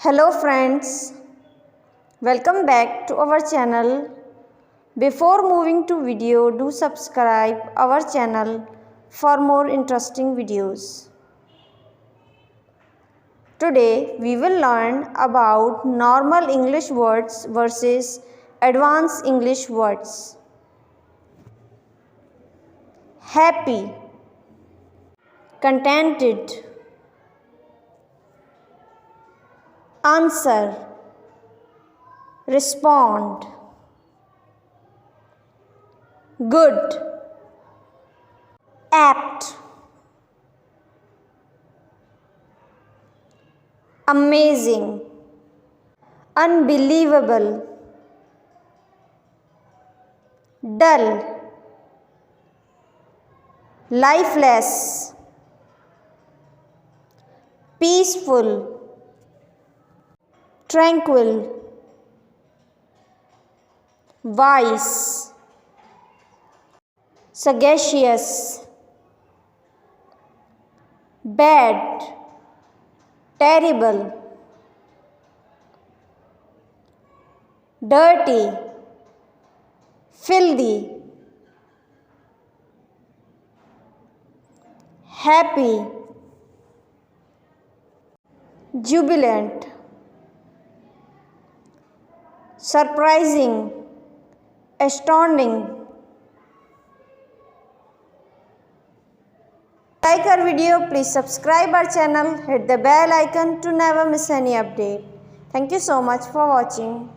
Hello friends, welcome back to our channel. Before moving to video, do subscribe our channel for more interesting videos. Today we will learn about normal English words versus advanced English words. Happy, contented, answer, respond, good, apt, amazing, unbelievable, dull, lifeless, peaceful, tranquil, wise, sagacious, bad, terrible, dirty, filthy, happy, jubilant, surprising, astounding. Like our video, please subscribe our channel, hit the bell icon to never miss any update. Thank you so much for watching.